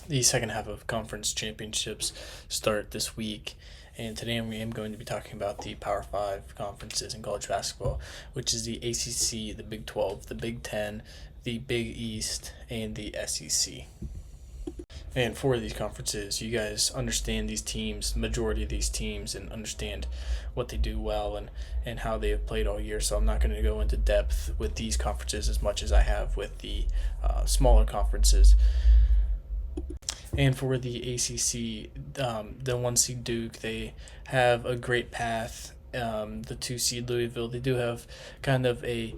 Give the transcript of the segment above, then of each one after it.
The second half of conference championships start this week, and today I am going to be talking about the Power Five conferences in college basketball, which is the ACC, the Big 12, the Big 10, the Big East, and the SEC. And for these conferences, you guys understand these teams, majority of these teams, and understand what they do well and how they have played all year. So I'm not going to go into depth with these conferences as much as I have with the smaller conferences. And for the ACC, the one seed Duke, they have a great path. The two seed Louisville, they do have kind of a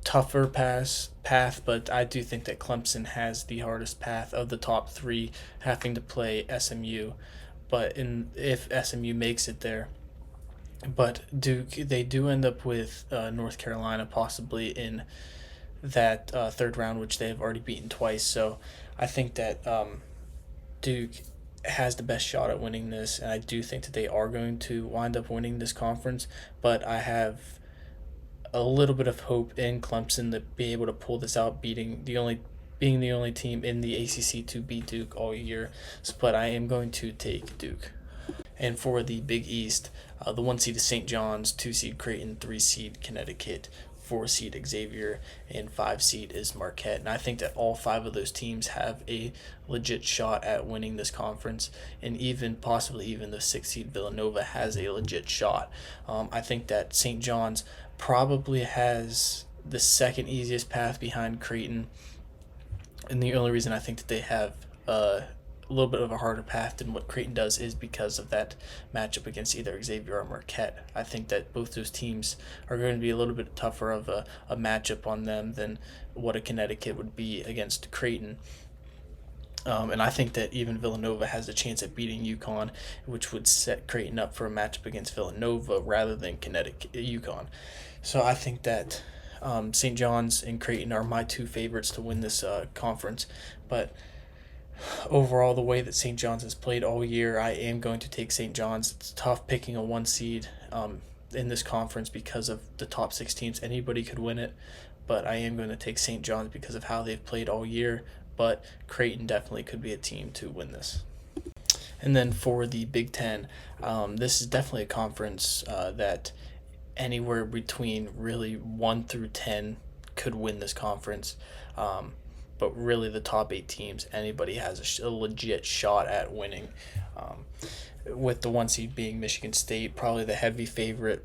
tougher path, but I do think that Clemson has the hardest path of the top three, having to play SMU. But if SMU makes it there, but Duke, they do end up with North Carolina possibly in that third round, which they have already beaten twice. So I think that Duke has the best shot at winning this, and I do think that they are going to wind up winning this conference. But I have a little bit of hope in Clemson to be able to pull this out, being the only team in the ACC to beat Duke all year. But I am going to take Duke. And for the Big East, the one seed is St. John's, two seed Creighton, three seed Connecticut, four seed Xavier, and five seed is Marquette. And I think that all five of those teams have a legit shot at winning this conference, and even possibly even the six seed Villanova has a legit shot. I think that St. John's probably has the second easiest path behind Creighton, and the only reason I think that they have a little bit of a harder path than what Creighton does is because of that matchup against either Xavier or Marquette. I think that both those teams are going to be a little bit tougher of a matchup on them than what a Connecticut would be against Creighton. And I think that even Villanova has a chance at beating UConn, which would set Creighton up for a matchup against Villanova rather than Connecticut UConn. So I think that St. John's and Creighton are my two favorites to win this conference. But overall, the way that St. John's has played all year, I am going to take St. John's. It's tough picking a one seed in this conference because of the top six teams. Anybody could win it, but I am going to take St. John's because of how they've played all year. But Creighton definitely could be a team to win this. And then for the Big Ten, this is definitely a conference that anywhere between really 1 through 10 could win this conference. But really the top eight teams, anybody has a legit shot at winning. With the one seed being Michigan State, probably the heavy favorite,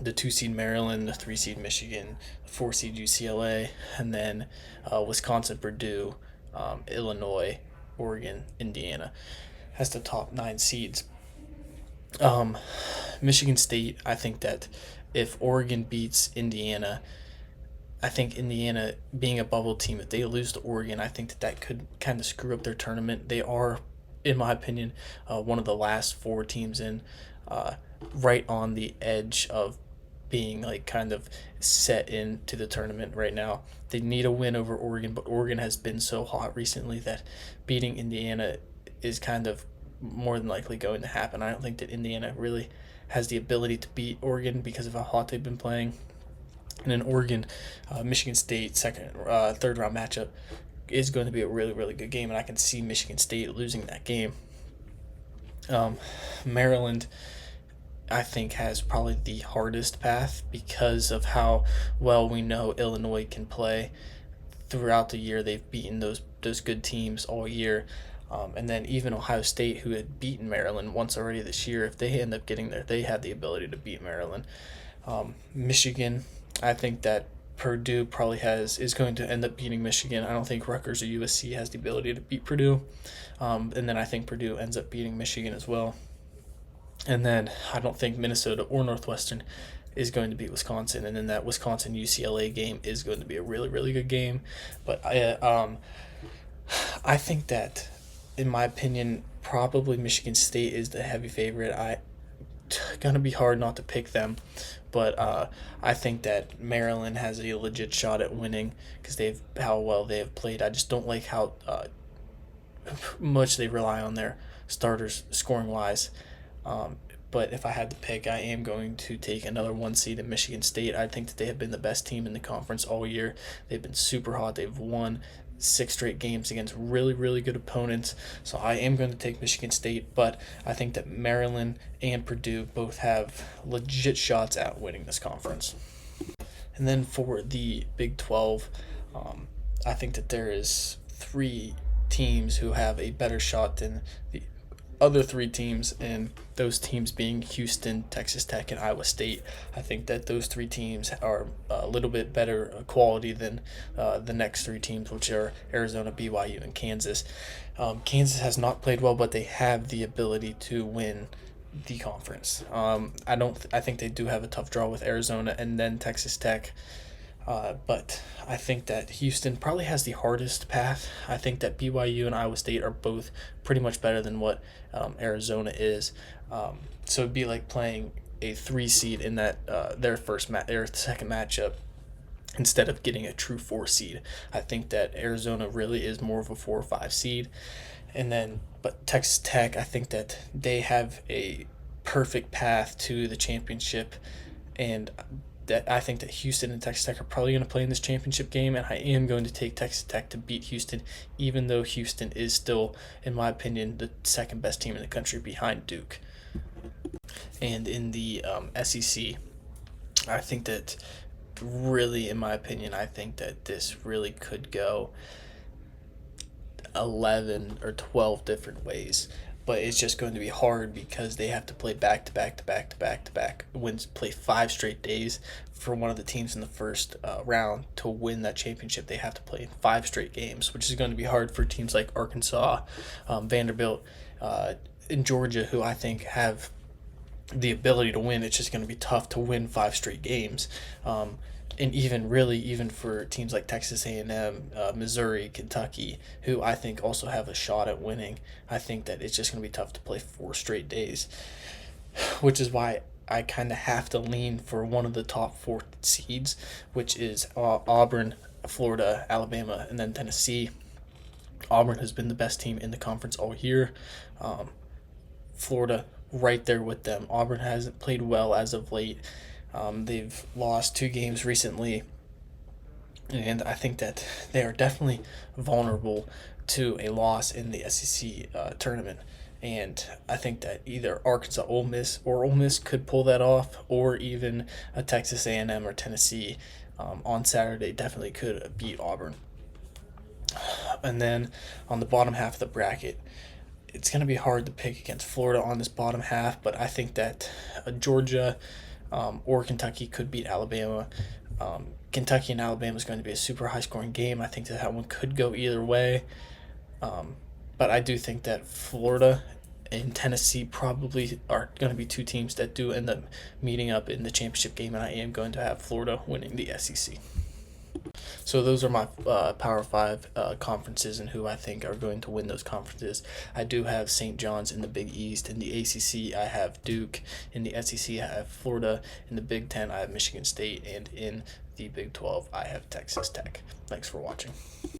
the two seed Maryland, the three seed Michigan, the four seed UCLA, and then Wisconsin, Purdue, Illinois, Oregon, Indiana as the top nine seeds. Michigan State, I think that if Oregon beats Indiana, I think Indiana being a bubble team, if they lose to Oregon, I think that could kind of screw up their tournament. They are, in my opinion, one of the last four teams in, right on the edge of being like kind of set into the tournament right now. They need a win over Oregon, but Oregon has been so hot recently that beating Indiana is kind of more than likely going to happen. I don't think that Indiana really has the ability to beat Oregon because of how hot they've been playing. And in Oregon, Michigan State third round matchup is going to be a really, really good game, and I can see Michigan State losing that game. Maryland, I think, has probably the hardest path because of how well we know Illinois can play throughout the year. They've beaten those good teams all year. And then even Ohio State, who had beaten Maryland once already this year, if they end up getting there, they had the ability to beat Maryland. Michigan, I think that Purdue probably is going to end up beating Michigan. I don't think Rutgers or USC has the ability to beat Purdue. And then I think Purdue ends up beating Michigan as well. And then I don't think Minnesota or Northwestern is going to beat Wisconsin. And then that Wisconsin UCLA game is going to be a really, really good game. But I think that, in my opinion, probably Michigan State is the heavy favorite. Gonna be hard not to pick them, but I think that Maryland has a legit shot at winning because how well they have played. I just don't like how much they rely on their starters scoring wise. But if I had to pick, I am going to take another one seed in Michigan State. I think that they have been the best team in the conference all year. They've been super hot. They've won 6 straight games against really, really good opponents. So I am going to take Michigan State, but I think that Maryland and Purdue both have legit shots at winning this conference. And then for the Big 12, I think that there is 3 teams who have a better shot than the other 3 teams, and those teams being Houston, Texas Tech, and Iowa State. I think that those 3 teams are a little bit better quality than the next 3 teams, which are Arizona, BYU, and Kansas. Kansas has not played well, but they have the ability to win the conference. I think they do have a tough draw with Arizona and then Texas Tech. But I think that Houston probably has the hardest path. I think that BYU and Iowa State are both pretty much better than what Arizona is. So it'd be like playing a 3 seed in that their second matchup instead of getting a true 4 seed. I think that Arizona really is more of a 4 or 5 seed. But Texas Tech, I think that they have a perfect path to the championship, and that I think that Houston and Texas Tech are probably going to play in this championship game, and I am going to take Texas Tech to beat Houston, even though Houston is still, in my opinion, the second best team in the country behind Duke. And in the SEC, I think that really, in my opinion, I think that this really could go 11 or 12 different ways. But it's just going to be hard because they have to play back to back to back to back to back. Play 5 straight days for one of the teams in the first round to win that championship. They have to play 5 straight games, which is going to be hard for teams like Arkansas, Vanderbilt, and Georgia, who I think have the ability to win. It's just going to be tough to win 5 straight games. And even for teams like Texas A&M, Missouri, Kentucky, who I think also have a shot at winning, I think that it's just going to be tough to play 4 straight days, which is why I kind of have to lean for one of the top 4 seeds, which is Auburn, Florida, Alabama, and then Tennessee. Auburn has been the best team in the conference all year. Florida right there with them. Auburn hasn't played well as of late. They've lost 2 games recently, and I think that they are definitely vulnerable to a loss in the SEC tournament. And I think that either Arkansas, Ole Miss could pull that off, or even a Texas A&M or Tennessee on Saturday definitely could beat Auburn. And then on the bottom half of the bracket, it's going to be hard to pick against Florida on this bottom half, but I think that Georgia or Kentucky could beat Alabama. Kentucky and Alabama is going to be a super high-scoring game. I think that one could go either way. But I do think that Florida and Tennessee probably are going to be 2 teams that do end up meeting up in the championship game, and I am going to have Florida winning the SEC. So those are my Power 5 conferences and who I think are going to win those conferences. I do have St. John's in the Big East. In the ACC, I have Duke. In the SEC, I have Florida. In the Big 10, I have Michigan State. And in the Big 12, I have Texas Tech. Thanks for watching.